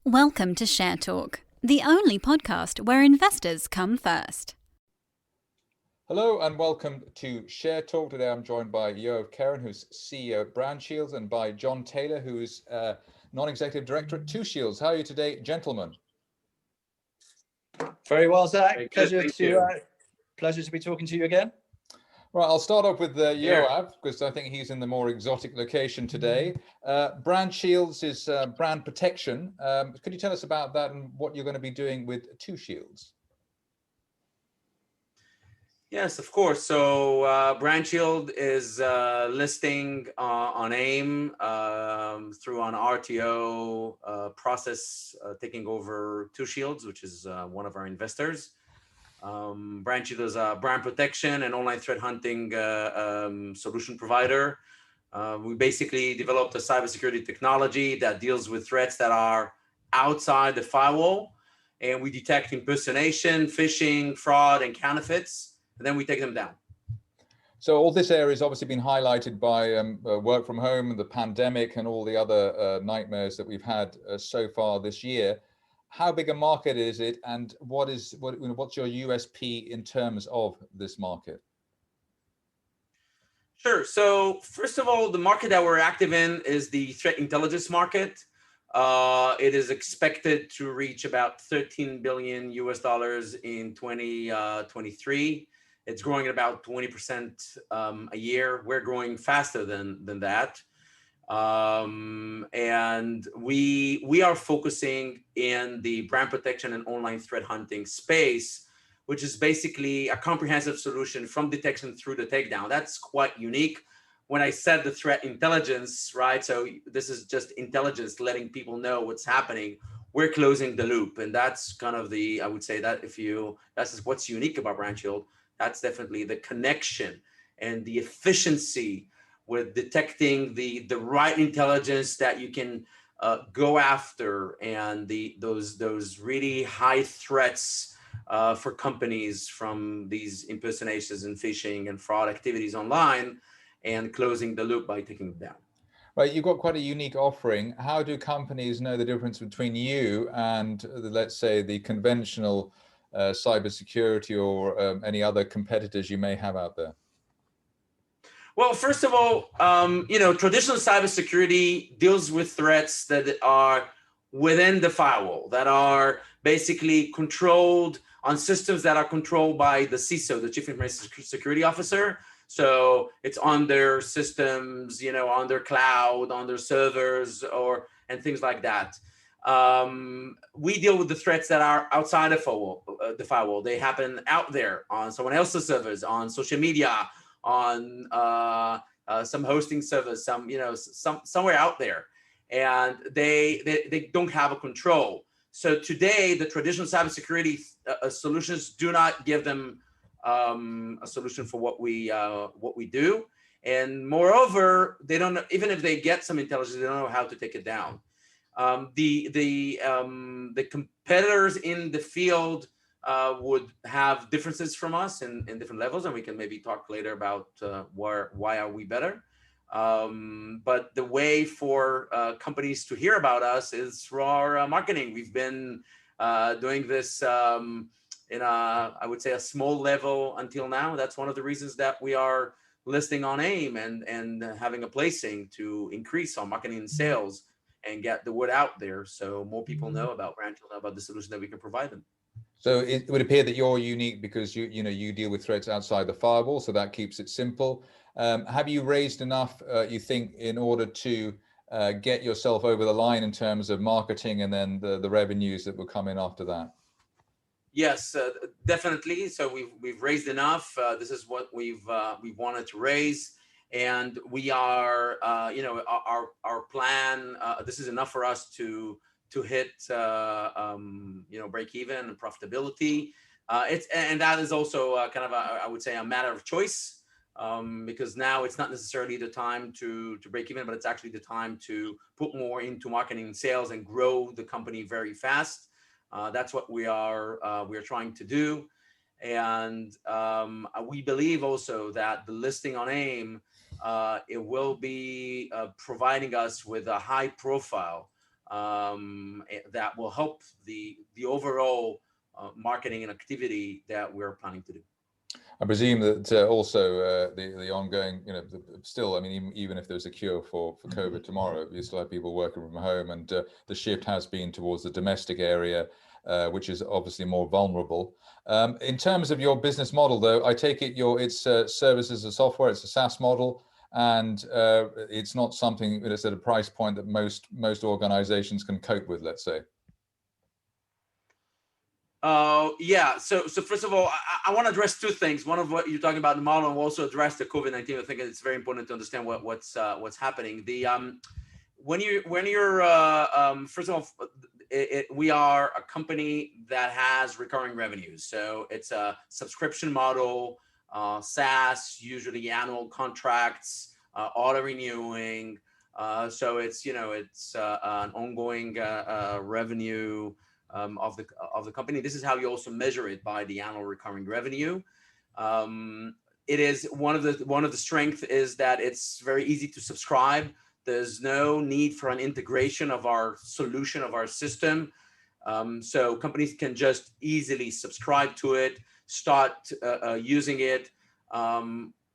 Welcome to Share Talk, the only podcast where investors come first. Hello and welcome to Share Talk. Today I'm joined by Yoav Keren, who's CEO at BrandShield, and by John Taylor, who's non-executive director at Shields. How are you today, gentlemen? Very well, Zach. Very Pleasure good, to be talking to you again. Right, I'll start off with Yoav, because I think he's in the more exotic location today. BrandShields is brand protection. Could you tell us about that and what you're going to be doing with Shields? Yes, of course. So BrandShield is listing on AIM through an RTO process, taking over Shields, which is one of our investors. BrandShield is a brand protection and online threat hunting solution provider. We basically developed a cybersecurity technology that deals with threats that are outside the firewall, and we detect impersonation, phishing, fraud, and counterfeits, and then we take them down. So all this area has obviously been highlighted by work from home, the pandemic, and all the other nightmares that we've had so far this year. How big a market is it, and what's your USP in terms of this market? Sure. So first of all, the market that we're active in is the threat intelligence market. It is expected to reach about $13 billion in 2023. It's growing at about 20% a year. We're growing faster than that. And we are focusing in the brand protection and online threat hunting space, which is basically a comprehensive solution from detection through the takedown. That's quite unique. When I said the threat intelligence, right? So this is just intelligence letting people know what's happening. We're closing the loop. And that's kind of I would say that that's what's unique about BrandShield. That's definitely the connection and the efficiency with detecting the right intelligence that you can go after, and those really high threats for companies from these impersonations and phishing and fraud activities online, and closing the loop by taking them down. Right, you've got quite a unique offering. How do companies know the difference between you and, let's say, the conventional cybersecurity or any other competitors you may have out there? Well, first of all, traditional cybersecurity deals with threats that are within the firewall, that are basically controlled on systems that are controlled by the CISO, the Chief Information Security Officer. So it's on their systems, on their cloud, on their servers, and things like that. We deal with the threats that are outside the firewall. They happen out there on someone else's servers, on social media, on some hosting servers, somewhere out there, and they don't have a control. So today, the traditional cybersecurity solutions do not give them a solution for what we do, and moreover, they don't. Even if they get some intelligence, they don't know how to take it down. The competitors in the field would have differences from us in different levels, and we can maybe talk later about why are we better. But the way for companies to hear about us is through our marketing. We've been doing this in I would say, a small level until now. That's one of the reasons that we are listing on AIM and having a placing to increase our marketing and sales and get the word out there, so more people know about BrandShield, about the solution that we can provide them. So it would appear that you're unique because you deal with threats outside the firewall, so that keeps it simple. Have you raised enough, you think, in order to get yourself over the line in terms of marketing and then the revenues that will come in after that? Yes, definitely. So we've raised enough. This is what we've wanted to raise, and we are, our plan. This is enough for us to hit, break even and profitability. And that is also kind of I would say, a matter of choice, because now it's not necessarily the time to break even, but it's actually the time to put more into marketing and sales and grow the company very fast. That's what we are trying to do. And we believe also that the listing on AIM, it will be providing us with a high profile that will help the overall marketing and activity that we're planning to do. I presume that also the ongoing, still, I mean, even if there's a cure for COVID tomorrow, you still have people working from home, and the shift has been towards the domestic area, which is obviously more vulnerable. In terms of your business model, though, I take it it's services and software, it's a SaaS model, and it's not something that's at a price point that most organizations can cope with, let's say. Yeah. So first of all, I want to address two things. One of what you're talking about the model, and we'll also address the COVID-19. I think it's very important to understand what's happening. When you're first of all, we are a company that has recurring revenues. So it's a subscription model, SaaS, usually annual contracts, auto renewing. So it's an ongoing revenue of the company. This is how you also measure it, by the annual recurring revenue. It is one of the strengths is that it's very easy to subscribe. There's no need for an integration of our solution, of our system. So companies can just easily subscribe to it, start using it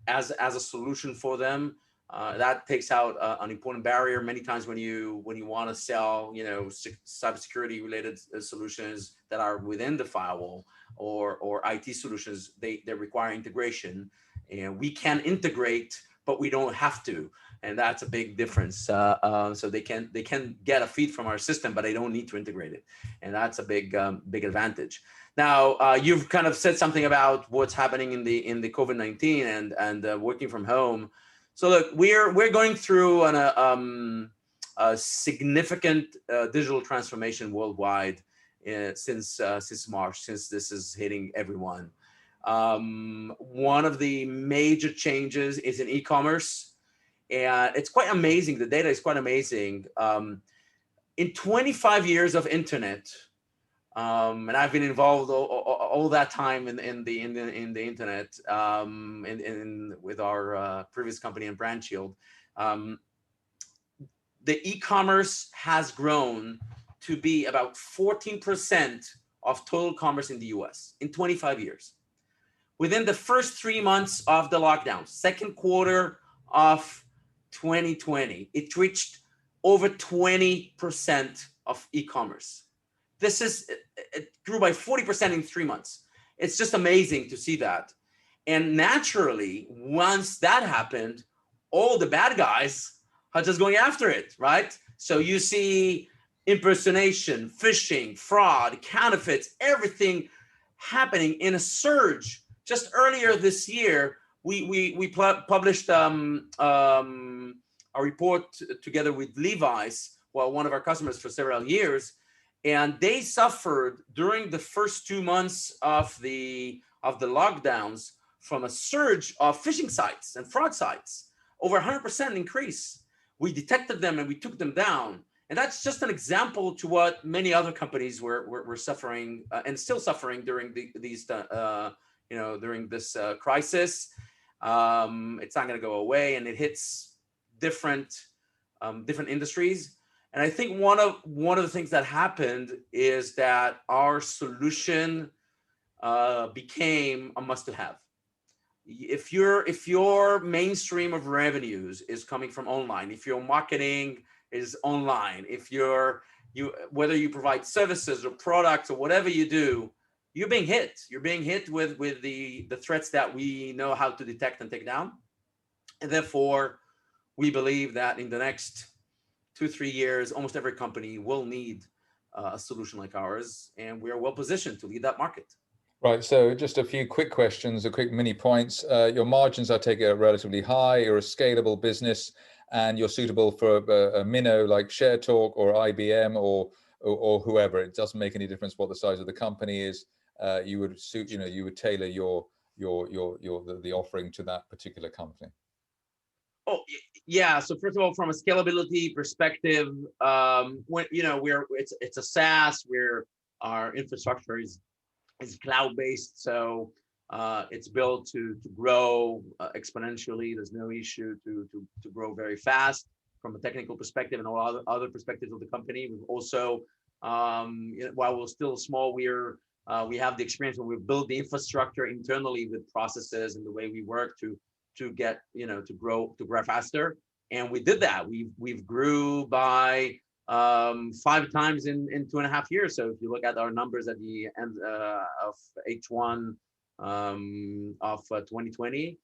as a solution for them. That takes out an important barrier. Many times when you want to sell, cybersecurity related solutions that are within the firewall or IT solutions, they require integration, and we can integrate, but we don't have to, and that's a big difference. So they can get a feed from our system, but they don't need to integrate it, and that's a big advantage. Now, you've kind of said something about what's happening in the COVID-19 and working from home. So look, we're going through a significant digital transformation worldwide since March, since this is hitting everyone. One of the major changes is in e-commerce, and it's quite amazing. The data is quite amazing. In 25 years of internet, and I've been involved all that time in the internet, with our previous company in BrandShield. The e-commerce has grown to be about 14% of total commerce in the US in 25 years. Within the first 3 months of the lockdown, second quarter of 2020, it reached over 20% of e-commerce. It grew by 40% in 3 months. It's just amazing to see that. And naturally, once that happened, all the bad guys are just going after it, right? So you see impersonation, phishing, fraud, counterfeits, everything happening in a surge. Just earlier this year, we published a report together with Levi's, one of our customers for several years. And they suffered during the first 2 months of the lockdowns from a surge of phishing sites and fraud sites, over 100% increase. We detected them and we took them down. And that's just an example to what many other companies were suffering and still suffering during during this crisis. It's not going to go away, and it hits different industries. And I think one of the things that happened is that our solution became a must-have. If your mainstream of revenues is coming from online, if your marketing is online, whether you provide services or products or whatever you do, you're being hit. You're being hit with the threats that we know how to detect and take down. And therefore, we believe that in the next 2-3 years, almost every company will need a solution like ours, and we are well positioned to lead that market. Right. So just a few quick questions, quick mini points. Your margins, I take it, are relatively high. You're a scalable business, and you're suitable for a minnow like ShareTalk or IBM or whoever. It doesn't make any difference what the size of the company is. You would tailor the offering to that particular company. Oh yeah. So first of all, from a scalability perspective, it's a SaaS where our infrastructure is cloud-based, so it's built to grow exponentially. There's no issue to grow very fast. from a technical perspective and all other perspectives of the company. We've also, while we're still small, we have the experience when we've built the infrastructure internally with processes and the way we work to get, to grow faster. And we did that. We've grew by 5 times in 2.5 years. So if you look at our numbers at the end of H1 of 2020,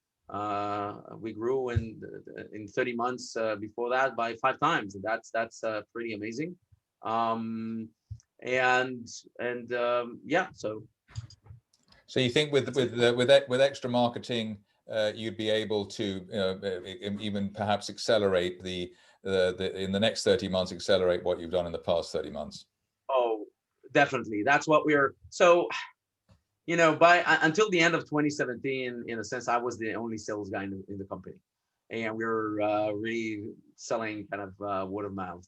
we grew in 30 months before that by 5 times, and that's pretty amazing. Yeah, so you think with extra marketing you'd be able to even perhaps accelerate in the next 30 months, accelerate what you've done in the past 30 months? Oh, definitely. That's what until the end of 2017, in a sense, I was the only sales guy in the company. And we were really selling kind of word of mouth.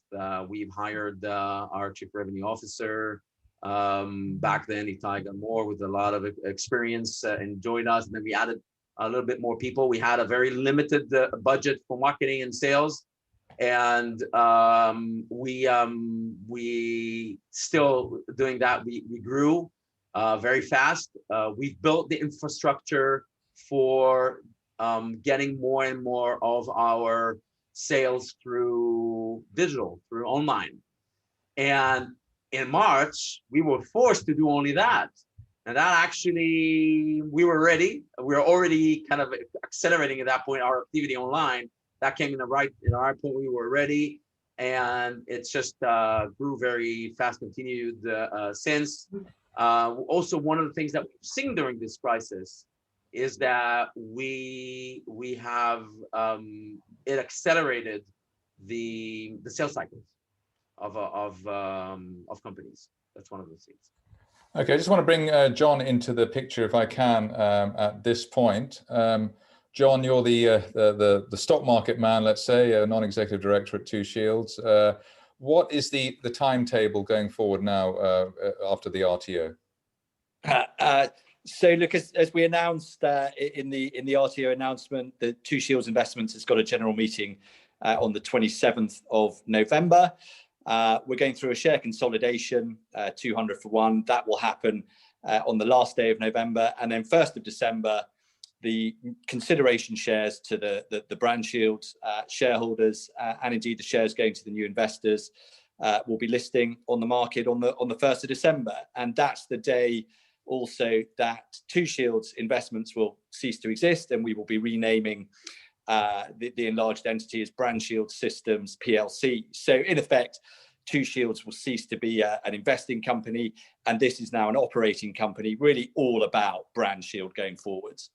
We've hired our chief revenue officer. Back then, Itai got more with a lot of experience and joined us. And then we added a little bit more people. We had a very limited budget for marketing and sales. And we still doing that. We grew very fast. We've built the infrastructure for getting more and more of our sales through digital, through online. And in March, we were forced to do only that. And that actually, we were ready. We were already kind of accelerating at that point our activity online. That came in the right point. We were ready, and it's just grew very fast. Continued since. Also, one of the things that we've seen during this crisis is that we have it accelerated the sales cycles of companies. That's one of those things. Okay, I just want to bring John into the picture if I can at this point. John, you're the stock market man, let's say, a non-executive director at Shields. What is the timetable going forward now after the RTO? So look, as we announced in the RTO announcement, the Shields Investments has got a general meeting on the 27th of November. We're going through a share consolidation, 200 for 1. That will happen on the last day of November, and then 1st of December, the consideration shares to the BrandShield shareholders, and indeed the shares going to the new investors, will be listing on the market on the 1st of December, and that's the day also that Shields Investments will cease to exist, and we will be renaming the enlarged entity as BrandShield Systems PLC. So in effect, Shields will cease to be an investing company, and this is now an operating company, really all about BrandShield going forwards.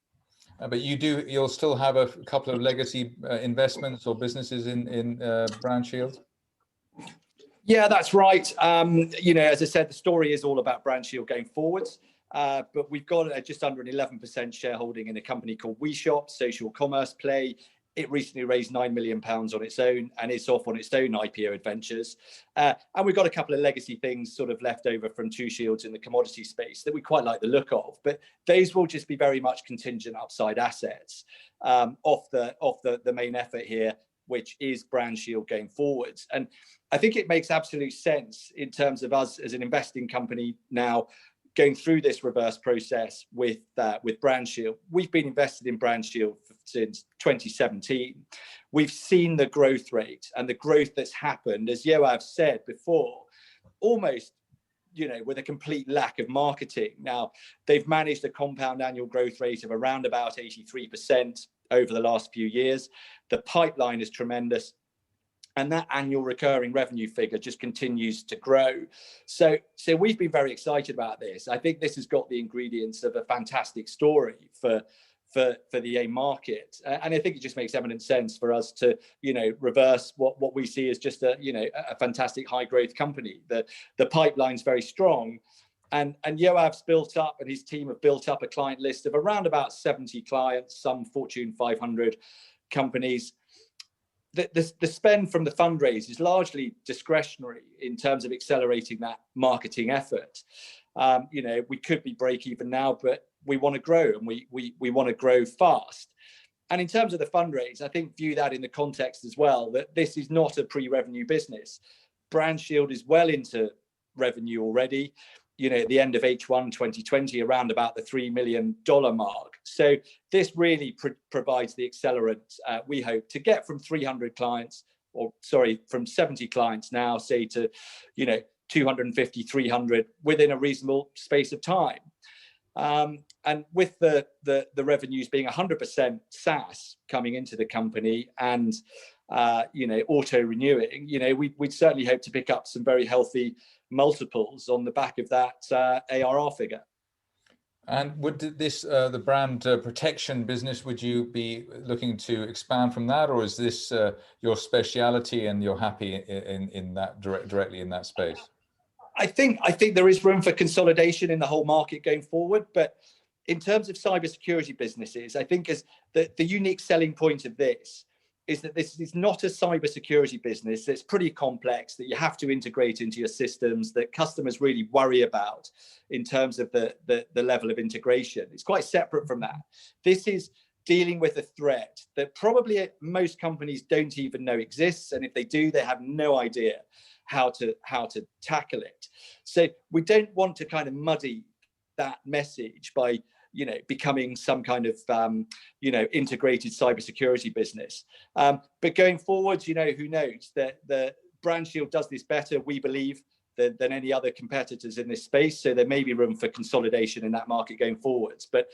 But you'll still have a couple of legacy investments or businesses in BrandShield? Yeah, that's right. As I said, the story is all about BrandShield going forwards. But we've got just under an 11% shareholding in a company called WeShop, social commerce play. It recently raised £9 million on its own, and it's off on its own IPO adventures. And we've got a couple of legacy things sort of left over from Shields in the commodity space that we quite like the look of, but those will just be very much contingent upside assets off the main effort here, which is BrandShield going forwards. And I think it makes absolute sense in terms of us as an investing company now going through this reverse process with BrandShield. We've been invested in BrandShield since 2017. We've seen the growth rate and the growth that's happened, as Yoav said before, almost with a complete lack of marketing. Now, they've managed a compound annual growth rate of around about 83% over the last few years. The pipeline is tremendous, and that annual recurring revenue figure just continues to grow. So we've been very excited about this. I think this has got the ingredients of a fantastic story for the AIM market, and I think it just makes eminent sense for us to reverse what we see as just a fantastic high growth company. The pipeline's very strong, and Yoav's built up, and his team have built up a client list of around about 70 clients, some Fortune 500 companies. The spend from the fundraise is largely discretionary in terms of accelerating that marketing effort. We could be break even now, but we want to grow, and we want to grow fast. And in terms of the fundraise, I think view that in the context as well, that this is not a pre-revenue business. BrandShield is well into revenue already, at the end of H1 2020, around about the $3 million mark. So this really provides the accelerant, we hope, to get from 300 clients, from 70 clients now, say to, 250, 300 within a reasonable space of time. And with the revenues being 100% SaaS coming into the company and, auto renewing, we'd certainly hope to pick up some very healthy multiples on the back of that ARR figure. And would this, the brand protection business, would you be looking to expand from that, or is this your speciality and you're happy in that directly in that space? I think there is room for consolidation in the whole market going forward, but in terms of cybersecurity businesses, I think as the unique selling point of this is that this is not a cybersecurity business that's pretty complex, that you have to integrate into your systems, that customers really worry about in terms of the level of integration. It's quite separate from that. This is dealing with a threat that probably most companies don't even know exists, and if they do, they have no idea how to tackle it. So we don't want to kind of muddy that message by becoming some kind of integrated cybersecurity business. But going forward, who knows, that the BrandShield does this better, we believe, than any other competitors in this space. So there may be room for consolidation in that market going forwards. But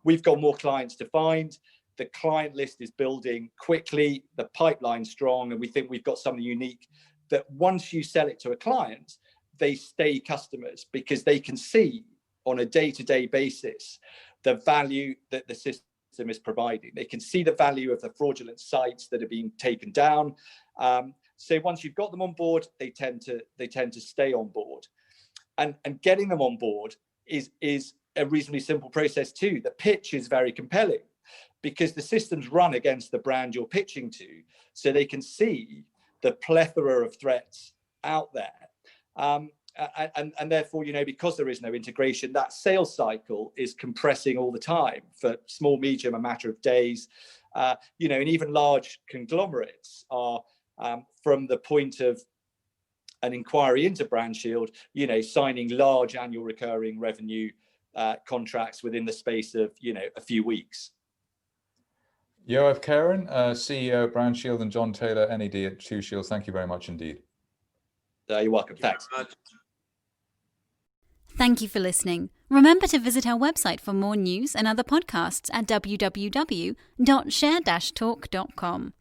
we've got more clients to find. The client list is building quickly, the pipeline's strong, and we think we've got something unique that once you sell it to a client, they stay customers because they can see on a day-to-day basis the value that the system is providing. They can see the value of the fraudulent sites that are being taken down. So once you've got them on board, they tend to stay on board. And getting them on board is a reasonably simple process too. The pitch is very compelling because the systems run against the brand you're pitching to, so they can see the plethora of threats out there. And therefore, because there is no integration, that sales cycle is compressing all the time. For small, medium, a matter of days. And even large conglomerates are, from the point of an inquiry into BrandShield, signing large annual recurring revenue contracts within the space of, a few weeks. Yoav Keren, CEO of BrandShield, and John Taylor, NED at Shields. Thank you very much indeed. You're welcome. Thanks. Thank you for listening. Remember to visit our website for more news and other podcasts at www.share-talk.com.